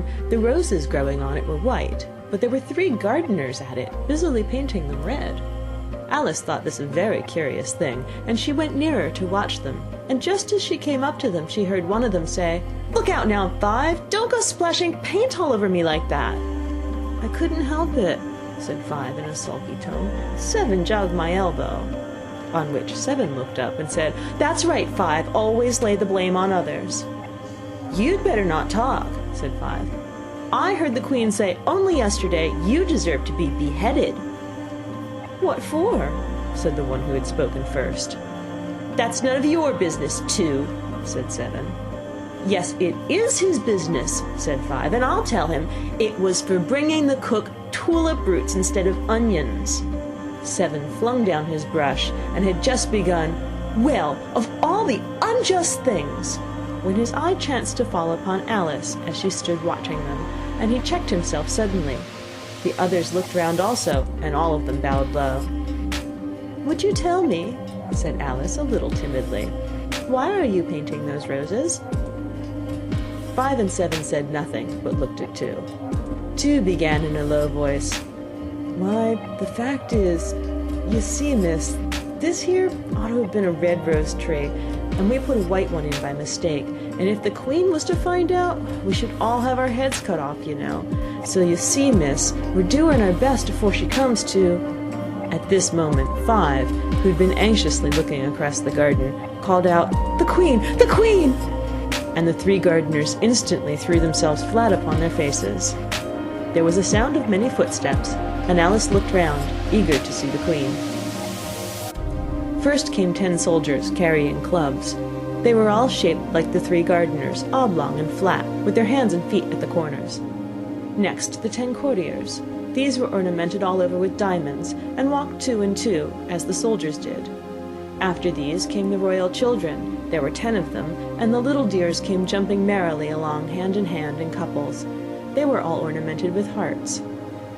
garden, the roses growing on it were white, but there were 3 gardeners at it, busily painting them red. Alice thought this a very curious thing, and she went nearer to watch them, and just as she came up to them she heard one of them say, "Look out now, Five! Don't go splashing paint all over me like that!" "I couldn't help it," said Five in a sulky tone. "Seven jogged my elbow." On which Seven looked up and said, "That's right, Five, always lay the blame on others." "You'd better not talk," said Five. "I heard the Queen say only yesterday you deserve to be beheaded." "What for?" said the one who had spoken first. "That's none of your business, too," said Seven. "Yes, it is his business," said Five, "and I'll tell him. It was for bringing the cook tulip roots instead of onions." Seven flung down his brush, and had just begun, "Well, of all the unjust things," when his eye chanced to fall upon Alice as she stood watching them, and he checked himself suddenly. The others looked round also, and all of them bowed low. "Would you tell me," said Alice a little timidly, "why are you painting those roses?" Five and Seven said nothing, but looked at Two. Two began in a low voice, "Why, the fact is, you see, miss, this here ought to have been a red rose tree, and we put a white one in by mistake, and if the Queen was to find out, we should all have our heads cut off, you know. So you see, miss, we're doing our best afore she comes to—" At this moment, Five, who'd been anxiously looking across the garden, called out, "The Queen! The Queen!" And the 3 gardeners instantly threw themselves flat upon their faces. There was a sound of many footsteps, and Alice looked round, eager to see the Queen. First came 10 soldiers, carrying clubs. They were all shaped like the 3 gardeners, oblong and flat, with their hands and feet at the corners. Next, the 10 courtiers. These were ornamented all over with diamonds, and walked 2 and 2, as the soldiers did. After these came the royal children. There were 10 of them, and the little dears came jumping merrily along hand in hand in couples. They were all ornamented with hearts.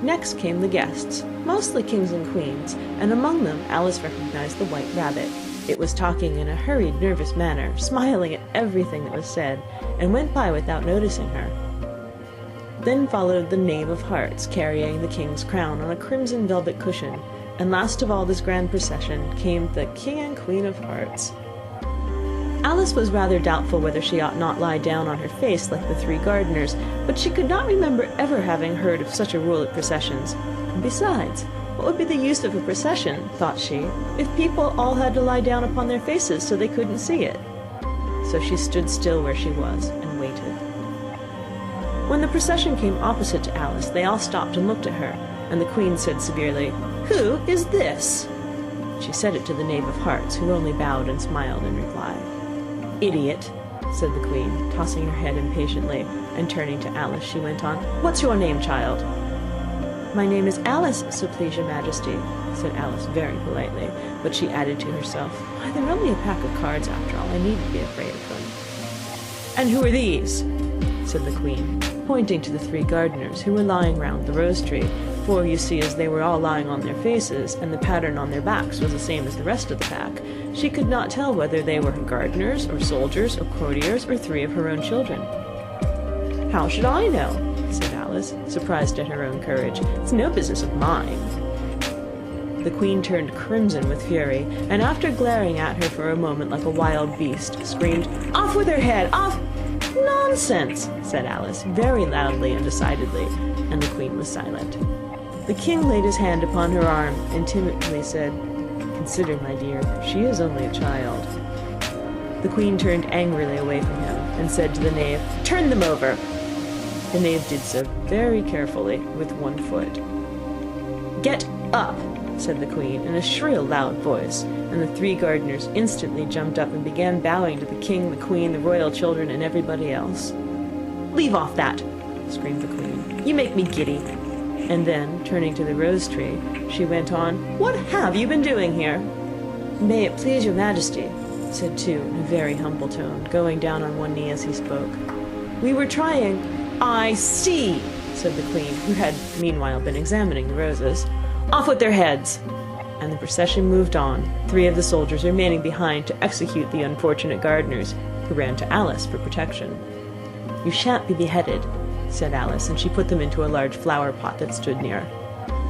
Next came the guests, mostly kings and queens, and among them Alice recognized the White Rabbit. It was talking in a hurried, nervous manner, smiling at everything that was said, and went by without noticing her. Then followed the Knave of Hearts, carrying the king's crown on a crimson velvet cushion, and last of all this grand procession came the King and Queen of Hearts. Alice was rather doubtful whether she ought not lie down on her face like the 3 gardeners, but she could not remember ever having heard of such a rule at processions. And besides, what would be the use of a procession, thought she, if people all had to lie down upon their faces so they couldn't see it? So she stood still where she was and waited. When the procession came opposite to Alice, they all stopped and looked at her, and the Queen said severely, "Who is this?" She said it to the Knave of Hearts, who only bowed and smiled in reply. "Idiot," said the Queen, tossing her head impatiently, and turning to Alice, she went on, "What's your name, child?" "My name is Alice, so please your Majesty," said Alice very politely, but she added to herself, "Why, they're only a pack of cards after all. I needn't be afraid of them." "And who are these?" said the Queen, pointing to the 3 gardeners who were lying round the rose tree, for you see, as they were all lying on their faces, and the pattern on their backs was the same as the rest of the pack, she could not tell whether they were gardeners, or soldiers, or courtiers, or 3 of her own children. "How should I know?" said Alice, surprised at her own courage. "It's no business of mine." The Queen turned crimson with fury, and after glaring at her for a moment like a wild beast, screamed, "Off with her head! Off!" "Nonsense!" said Alice, very loudly and decidedly, and the Queen was silent. The King laid his hand upon her arm, and timidly said, "Consider, my dear, she is only a child." The Queen turned angrily away from him, and said to the Knave, "Turn them over!" The Knave did so very carefully, with 1 foot. "Get up!" said the Queen, in a shrill, loud voice, and the 3 gardeners instantly jumped up and began bowing to the King, the Queen, the royal children, and everybody else. "Leave off that!" screamed the Queen. "You make me giddy." And then, turning to the rose tree, she went on, "What have you been doing here?" "May it please your Majesty," said Two in a very humble tone, going down on one knee as he spoke. "We were trying—" "I see," said the Queen, who had meanwhile been examining the roses. "Off with their heads!" And the procession moved on, 3 of the soldiers remaining behind to execute the unfortunate gardeners, who ran to Alice for protection. "You shan't be beheaded," said Alice, and she put them into a large flower pot that stood near.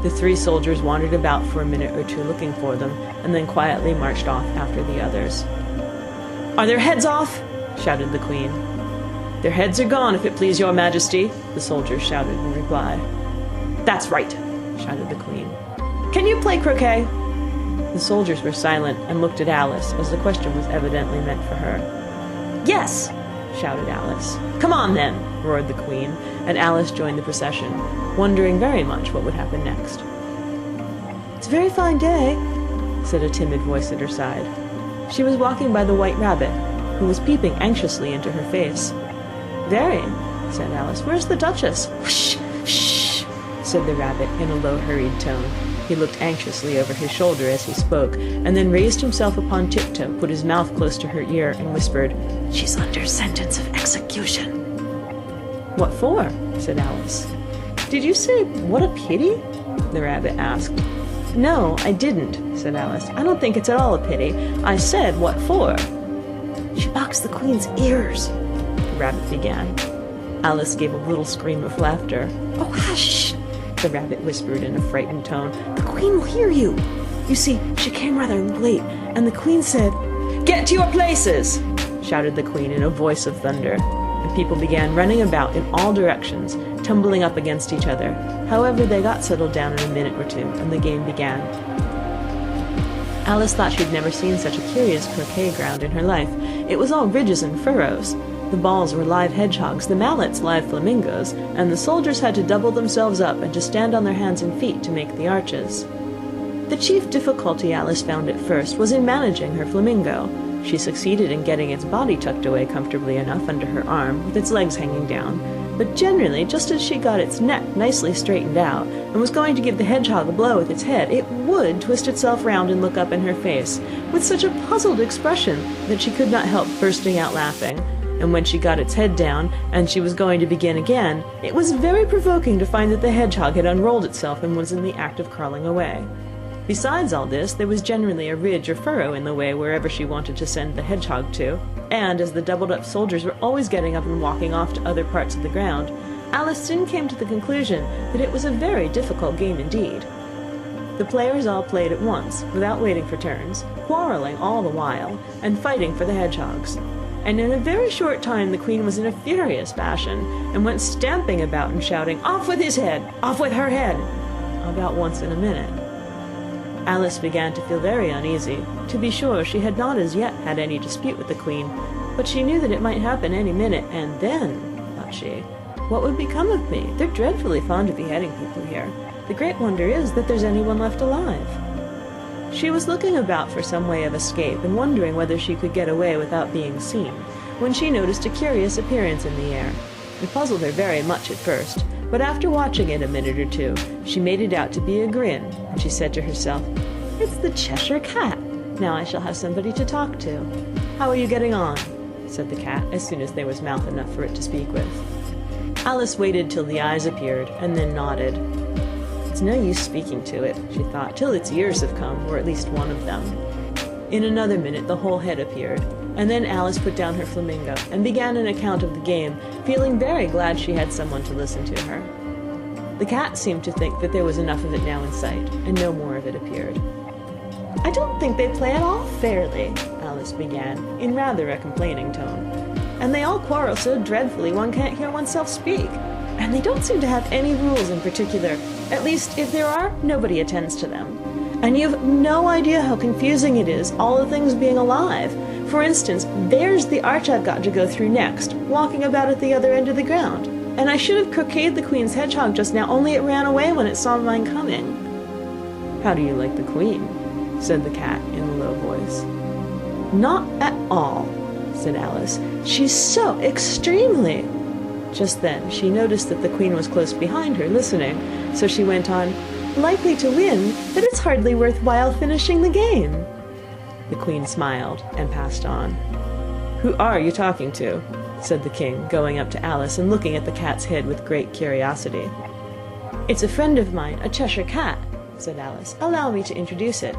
The three soldiers wandered about for a minute or two looking for them, and then quietly marched off after the others. "Are their heads off?" shouted the Queen. "Their heads are gone, if it please your Majesty," the soldiers shouted in reply. "That's right," shouted the Queen. "Can you play croquet?" The soldiers were silent and looked at Alice, as the question was evidently meant for her. "Yes," shouted Alice. "Come on, then," roared the Queen, and Alice joined the procession, wondering very much what would happen next. "It's a very fine day," said a timid voice at her side. She was walking by the White Rabbit, who was peeping anxiously into her face. "Very," said Alice. "Where's the Duchess?" "Whoosh, shh," said the Rabbit in a low, hurried tone. He looked anxiously over his shoulder as he spoke, and then raised himself upon tiptoe, put his mouth close to her ear, and whispered, "She's under sentence of execution." "What for?" said Alice. "Did you say, 'what a pity'?" the Rabbit asked. "No, I didn't," said Alice. "I don't think it's at all a pity. I said, 'what for?'" "She boxed the Queen's ears," the Rabbit began. Alice gave a little scream of laughter. "Oh, hush!" the Rabbit whispered in a frightened tone. "The Queen will hear you. You see, she came rather late, and the Queen said—" "Get to your places!" shouted the Queen in a voice of thunder, and people began running about in all directions, tumbling up against each other. However, they got settled down in a minute or two, and the game began. Alice thought she'd never seen such a curious croquet ground in her life. It was all ridges and furrows. The balls were live hedgehogs, the mallets live flamingos, and the soldiers had to double themselves up and to stand on their hands and feet to make the arches. The chief difficulty Alice found at first was in managing her flamingo. She succeeded in getting its body tucked away comfortably enough under her arm, with its legs hanging down, but generally, just as she got its neck nicely straightened out, and was going to give the hedgehog a blow with its head, it would twist itself round and look up in her face, with such a puzzled expression that she could not help bursting out laughing. And when she got its head down, and she was going to begin again, it was very provoking to find that the hedgehog had unrolled itself and was in the act of crawling away. Besides all this, there was generally a ridge or furrow in the way wherever she wanted to send the hedgehog to, and as the doubled-up soldiers were always getting up and walking off to other parts of the ground, Alice soon came to the conclusion that it was a very difficult game indeed. The players all played at once, without waiting for turns, quarrelling all the while, and fighting for the hedgehogs. And in a very short time the Queen was in a furious passion, and went stamping about and shouting, "Off with his head! Off with her head!" about once in a minute. Alice began to feel very uneasy. To be sure, she had not as yet had any dispute with the Queen, but she knew that it might happen any minute, and then, thought she, what would become of me? They're dreadfully fond of beheading people here. The great wonder is that there's anyone left alive. She was looking about for some way of escape, and wondering whether she could get away without being seen, when she noticed a curious appearance in the air. It puzzled her very much at first, but after watching it a minute or two, she made it out to be a grin, and she said to herself, "It's the Cheshire Cat. Now I shall have somebody to talk to." "How are you getting on?" said the cat, as soon as there was mouth enough for it to speak with. Alice waited till the eyes appeared, and then nodded. "It's no use speaking to it," she thought, "till its ears have come, or at least one of them." In another minute the whole head appeared, and then Alice put down her flamingo, and began an account of the game, feeling very glad she had someone to listen to her. The cat seemed to think that there was enough of it now in sight, and no more of it appeared. "I don't think they play at all fairly," Alice began, in rather a complaining tone. "And they all quarrel so dreadfully one can't hear oneself speak. And they don't seem to have any rules in particular. At least, if there are, nobody attends to them. And you've no idea how confusing it is, all the things being alive. For instance, there's the arch I've got to go through next, walking about at the other end of the ground. And I should have croqueted the Queen's hedgehog just now, only it ran away when it saw mine coming." "How do you like the Queen?" said the cat in a low voice. "Not at all," said Alice. "She's so extremely—" Just then she noticed that the Queen was close behind her, listening, so she went on, "Likely to win, but it's hardly worth while finishing the game." The Queen smiled and passed on. "Who are you talking to?" said the King, going up to Alice and looking at the cat's head with great curiosity. "It's a friend of mine, a Cheshire Cat," said Alice. "Allow me to introduce it."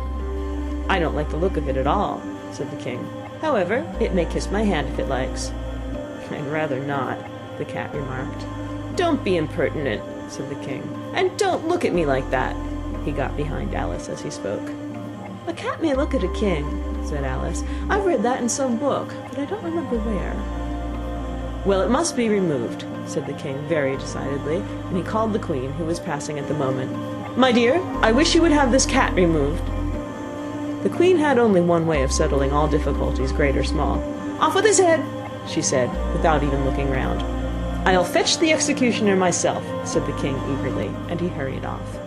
"I don't like the look of it at all," said the King. "However, it may kiss my hand if it likes." "I'd rather not," the cat remarked. "Don't be impertinent," said the king, "and don't look at me like that." He got behind Alice as he spoke. "A cat may look at a king," said Alice. "I've read that in some book, but I don't remember where." "Well, it must be removed," said the king very decidedly, and he called the queen, who was passing at the moment. "My dear, I wish you would have this cat removed." The queen had only one way of settling all difficulties, great or small. "Off with his head," she said, without even looking round. "I'll fetch the executioner myself," said the king eagerly, and he hurried off.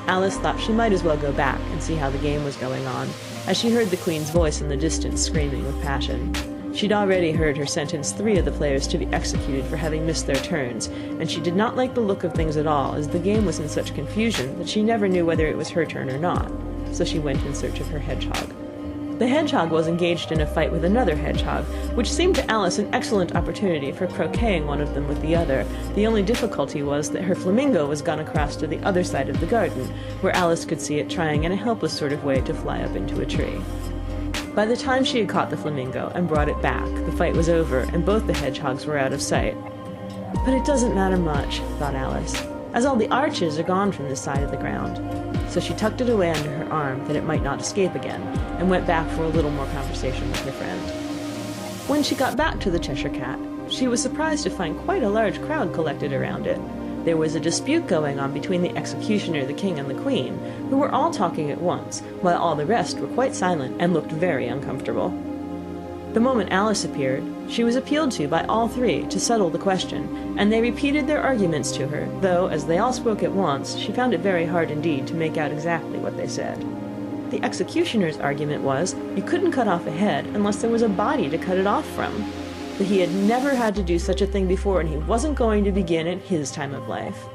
Alice thought she might as well go back and see how the game was going on, as she heard the queen's voice in the distance screaming with passion. She'd already heard her sentence 3 of the players to be executed for having missed their turns, and she did not like the look of things at all, as the game was in such confusion that she never knew whether it was her turn or not, so she went in search of her hedgehog. The hedgehog was engaged in a fight with another hedgehog, which seemed to Alice an excellent opportunity for croqueting one of them with the other. The only difficulty was that her flamingo was gone across to the other side of the garden, where Alice could see it trying in a helpless sort of way to fly up into a tree. By the time she had caught the flamingo and brought it back, the fight was over, and both the hedgehogs were out of sight. "But it doesn't matter much," thought Alice, "as all the arches are gone from this side of the ground." So she tucked it away under her arm that it might not escape again, and went back for a little more conversation with her friend. When she got back to the Cheshire Cat, she was surprised to find quite a large crowd collected around it. There was a dispute going on between the executioner, the king, and the queen, who were all talking at once, while all the rest were quite silent and looked very uncomfortable. The moment Alice appeared, she was appealed to by all three to settle the question, and they repeated their arguments to her, though, as they all spoke at once, she found it very hard indeed to make out exactly what they said. The executioner's argument was, you couldn't cut off a head unless there was a body to cut it off from, that he had never had to do such a thing before, and he wasn't going to begin at his time of life.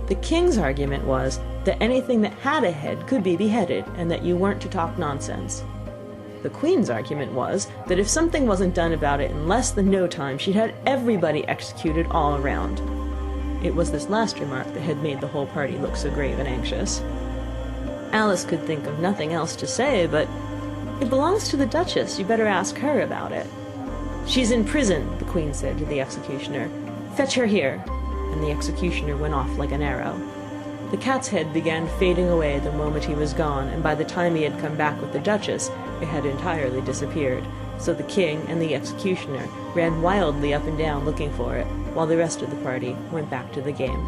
The king's argument was that anything that had a head could be beheaded, and that you weren't to talk nonsense. The queen's argument was that if something wasn't done about it in less than no time, she'd had everybody executed all around. It was this last remark that had made the whole party look so grave and anxious. Alice could think of nothing else to say, but "It belongs to the Duchess, you better ask her about it." "She's in prison," the queen said to the executioner. "Fetch her here," and the executioner went off like an arrow. The cat's head began fading away the moment he was gone, and by the time he had come back with the Duchess, it had entirely disappeared, so the king and the executioner ran wildly up and down looking for it, while the rest of the party went back to the game.